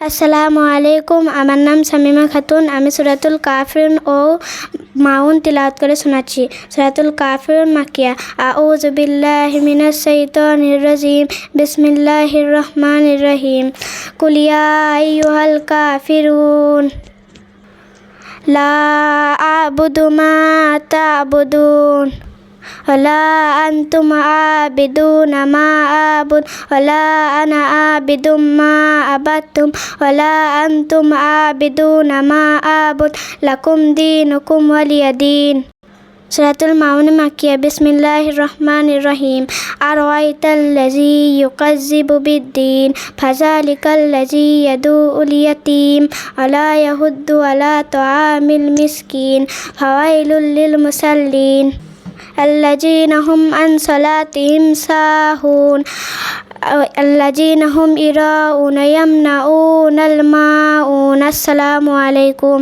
আসসালামু আলাইকুম। আমার নাম শামিমা খাতুন। আমি সূরাতুল কাফিরুন ও মাউন তিলাওয়াত করে শোনাচ্ছি। সূরাতুল কাফিরুন মাকিয়া। আউযু বিল্লাহি মিনাশ শাইতানির রাজিম। বিসমিল্লাহির রহমানির রহিম। কুল ইয়া আইয়ুহাল কাফিরুন লা আ'বুদু মা তা'বুদুন ওয়ালা আনতুম আবিদুনা মা আ'বুদ ওয়ালা আনা আবিদুম মা আবাদতুম ওয়ালা আনতুম আবিদুনা মা আ'বুদ লাকুম দীনুকুম ওয়ালিয়া দীন। সূরাতুল মাউন মাকিয়া। বিসমিল্লাহির রহমানির রহিম। আরাআইতাল্লাযী ইউকাযযিবু বিদ্দীন ফাযালিকাল্লাযী ইয়াদুউল ইয়াতীম ওয়ালা ইয়াহুদ্দু আলা তাআমিল মিসকিন ফাওয়াইলুল লিল মুসাল্লিন الذين هم عن صلاتهم ساهون الذين هم يراءون يمنعون الماعون. السلام عليكم.